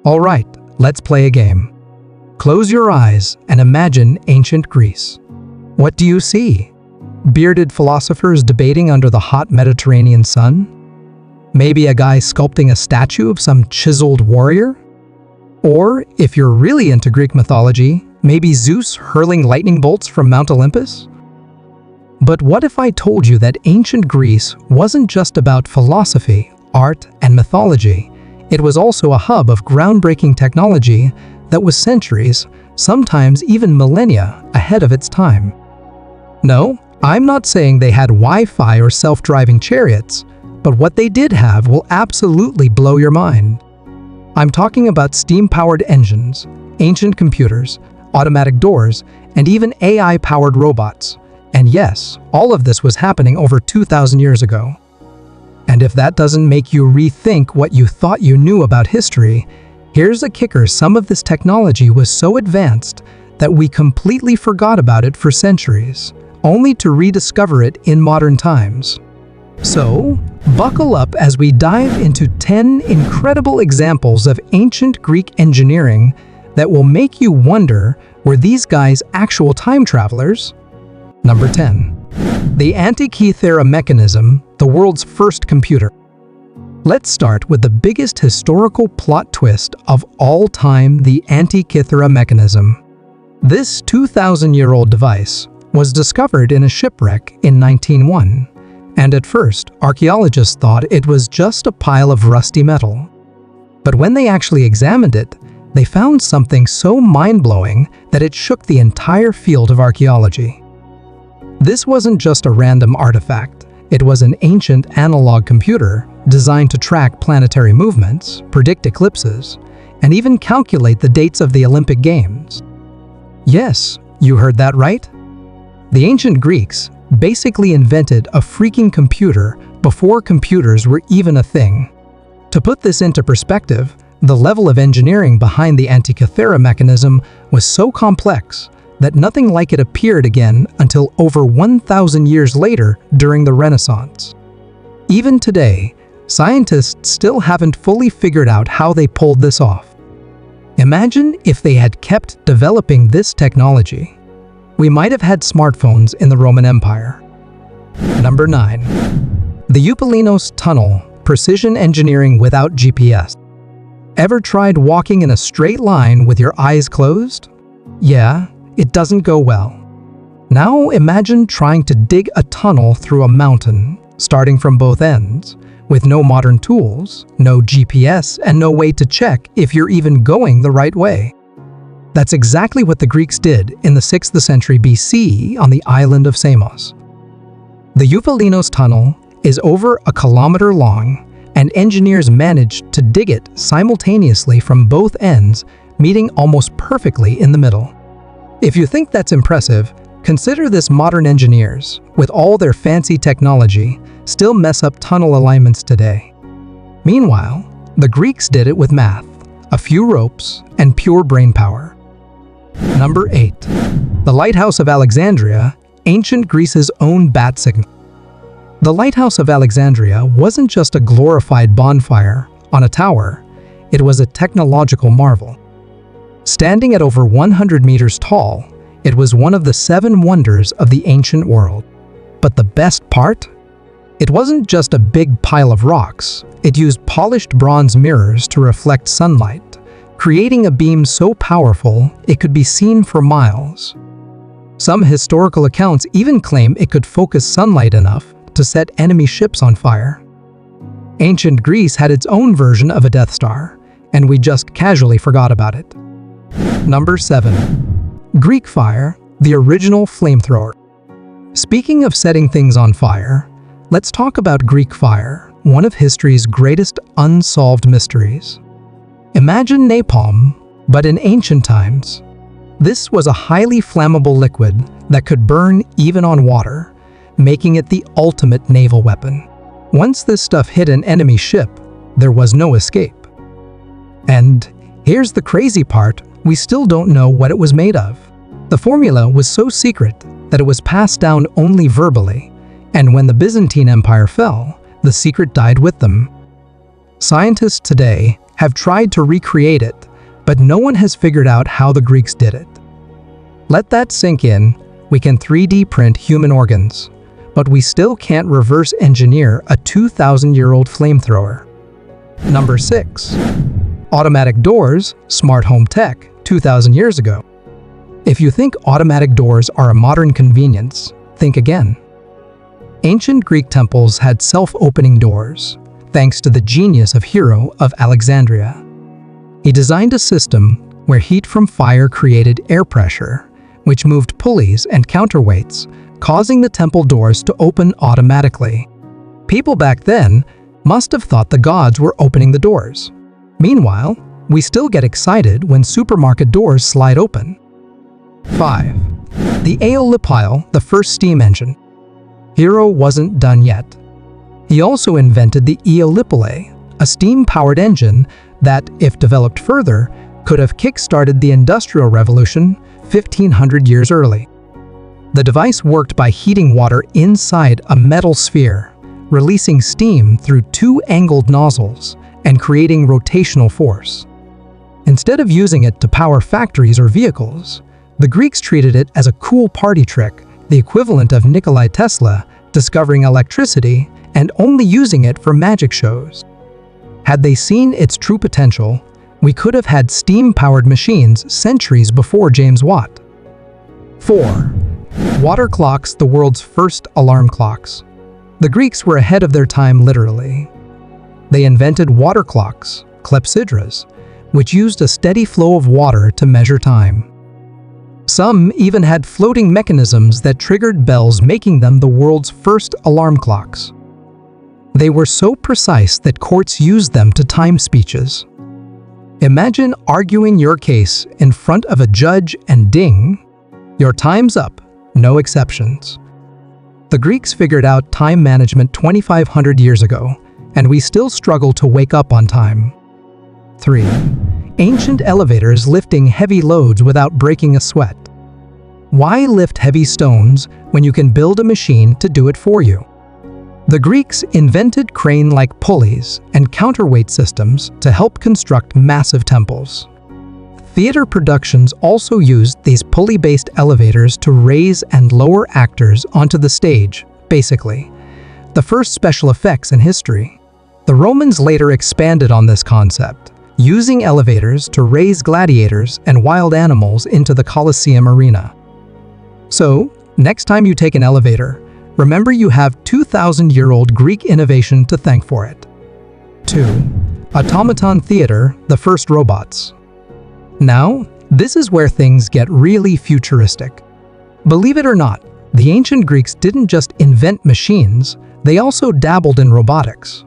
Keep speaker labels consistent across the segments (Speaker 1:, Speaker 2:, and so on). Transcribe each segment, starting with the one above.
Speaker 1: Alright, let's play a game. Close your eyes and imagine ancient Greece. What do you see? Bearded philosophers debating under the hot Mediterranean sun? Maybe a guy sculpting a statue of some chiseled warrior? Or, if you're really into Greek mythology, maybe Zeus hurling lightning bolts from Mount Olympus? But what if I told you that ancient Greece wasn't just about philosophy, art, and mythology? It was also a hub of groundbreaking technology that was centuries, sometimes even millennia, ahead of its time. No, I'm not saying they had Wi-Fi or self-driving chariots, but what they did have will absolutely blow your mind. I'm talking about steam-powered engines, ancient computers, automatic doors, and even AI-powered robots. And yes, all of this was happening over 2,000 years ago. And if that doesn't make you rethink what you thought you knew about history, here's a kicker: some of this technology was so advanced that we completely forgot about it for centuries, only to rediscover it in modern times. So, buckle up as we dive into 10 incredible examples of ancient Greek engineering that will make you wonder, were these guys actual time travelers? Number 10. The Antikythera mechanism, the world's first computer. Let's start with the biggest historical plot twist of all time: the Antikythera mechanism. This 2,000-year-old device was discovered in a shipwreck in 1901, and at first, archaeologists thought it was just a pile of rusty metal. But when they actually examined it, they found something so mind-blowing that it shook the entire field of archaeology. This wasn't just a random artifact. It was an ancient analog computer designed to track planetary movements, predict eclipses, and even calculate the dates of the Olympic Games. Yes, you heard that right. The ancient Greeks basically invented a freaking computer before computers were even a thing. To put this into perspective, the level of engineering behind the Antikythera mechanism was so complex that nothing like it appeared again until over 1,000 years later during the Renaissance. Even today, scientists still haven't fully figured out how they pulled this off. Imagine if they had kept developing this technology. We might have had smartphones in the Roman Empire. Number 9. The Eupalinos Tunnel, precision engineering without GPS. Ever tried walking in a straight line with your eyes closed? Yeah, it doesn't go well. Now imagine trying to dig a tunnel through a mountain, starting from both ends, with no modern tools, no GPS, and no way to check if you're even going the right way. That's exactly what the Greeks did in the 6th century BC on the island of Samos. The Eupalinos Tunnel is over 1 kilometer long, and engineers managed to dig it simultaneously from both ends, meeting almost perfectly in the middle. If you think that's impressive, consider this: modern engineers, with all their fancy technology, still mess up tunnel alignments today. Meanwhile, the Greeks did it with math, a few ropes, and pure brainpower. Number 8. The Lighthouse of Alexandria, ancient Greece's own bat signal. The Lighthouse of Alexandria wasn't just a glorified bonfire on a tower, it was a technological marvel. Standing at over 100 meters tall, it was one of the 7 wonders of the ancient world. But the best part? It wasn't just a big pile of rocks. It used polished bronze mirrors to reflect sunlight, creating a beam so powerful it could be seen for miles. Some historical accounts even claim it could focus sunlight enough to set enemy ships on fire. Ancient Greece had its own version of a Death Star, and we just casually forgot about it. Number 7. Greek fire, the original flamethrower. Speaking of setting things on fire, let's talk about Greek fire, one of history's greatest unsolved mysteries. Imagine napalm, but in ancient times. This was a highly flammable liquid that could burn even on water, making it the ultimate naval weapon. Once this stuff hit an enemy ship, there was no escape. And here's the crazy part: we still don't know what it was made of. The formula was so secret that it was passed down only verbally, and when the Byzantine Empire fell, the secret died with them. Scientists today have tried to recreate it, but no one has figured out how the Greeks did it. Let that sink in. We can 3D print human organs, but we still can't reverse engineer a 2,000-year-old flamethrower. Number 6. Automatic doors, smart home tech, 2,000 years ago. If you think automatic doors are a modern convenience, think again. Ancient Greek temples had self-opening doors, thanks to the genius of Hero of Alexandria. He designed a system where heat from fire created air pressure, which moved pulleys and counterweights, causing the temple doors to open automatically. People back then must have thought the gods were opening the doors. Meanwhile, we still get excited when supermarket doors slide open. 5. The Aeolipile, the first steam engine. Hero wasn't done yet. He also invented the Aeolipile, a steam-powered engine that, if developed further, could have kick-started the Industrial Revolution 1,500 years early. The device worked by heating water inside a metal sphere, releasing steam through two angled nozzles and creating rotational force. Instead of using it to power factories or vehicles, the Greeks treated it as a cool party trick, the equivalent of Nikola Tesla discovering electricity and only using it for magic shows. Had they seen its true potential, we could have had steam-powered machines centuries before James Watt. 4. Water clocks, the world's first alarm clocks. The Greeks were ahead of their time literally. They invented water clocks, clepsydras, which used a steady flow of water to measure time. Some even had floating mechanisms that triggered bells, making them the world's first alarm clocks. They were so precise that courts used them to time speeches. Imagine arguing your case in front of a judge and ding, your time's up, no exceptions. The Greeks figured out time management 2,500 years ago, and we still struggle to wake up on time. 3. Ancient elevators lifting heavy loads without breaking a sweat. Why lift heavy stones when you can build a machine to do it for you? The Greeks invented crane-like pulleys and counterweight systems to help construct massive temples. Theater productions also used these pulley-based elevators to raise and lower actors onto the stage, basically the first special effects in history. The Romans later expanded on this concept, using elevators to raise gladiators and wild animals into the Colosseum arena. So, next time you take an elevator, remember you have 2,000-year-old Greek innovation to thank for it. 2. Automaton theater, the first robots. Now, this is where things get really futuristic. Believe it or not, the ancient Greeks didn't just invent machines, they also dabbled in robotics.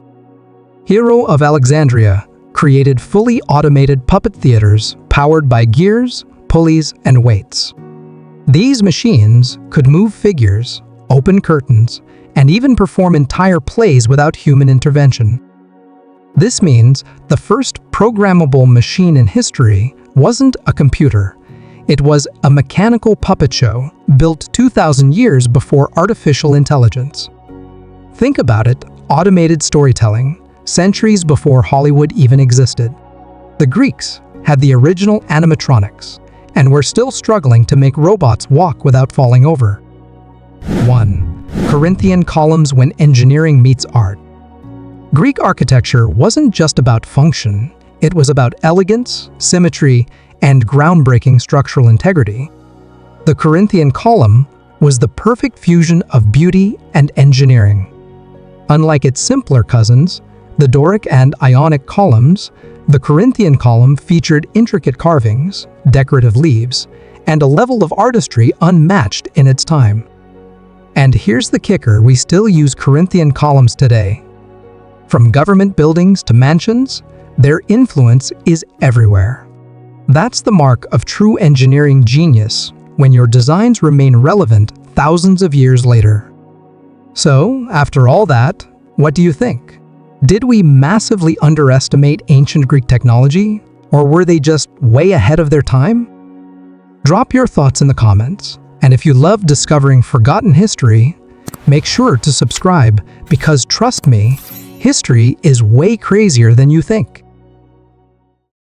Speaker 1: Hero of Alexandria created fully automated puppet theaters powered by gears, pulleys, and weights. These machines could move figures, open curtains, and even perform entire plays without human intervention. This means the first programmable machine in history wasn't a computer. It was a mechanical puppet show built 2,000 years before artificial intelligence. Think about it, automated storytelling, centuries before Hollywood even existed. The Greeks had the original animatronics, and we're still struggling to make robots walk without falling over. 1. Corinthian columns when engineering meets art. Greek architecture wasn't just about function, it was about elegance, symmetry, and groundbreaking structural integrity. The Corinthian column was the perfect fusion of beauty and engineering. Unlike its simpler cousins, the Doric and Ionic columns, the Corinthian column featured intricate carvings, decorative leaves, and a level of artistry unmatched in its time. And here's the kicker, we still use Corinthian columns today. From government buildings to mansions, their influence is everywhere. That's the mark of true engineering genius, when your designs remain relevant thousands of years later. So, after all that, what do you think? Did we massively underestimate ancient Greek technology, or were they just way ahead of their time? Drop your thoughts in the comments, and if you love discovering forgotten history, make sure to subscribe because trust me, history is way crazier than you think.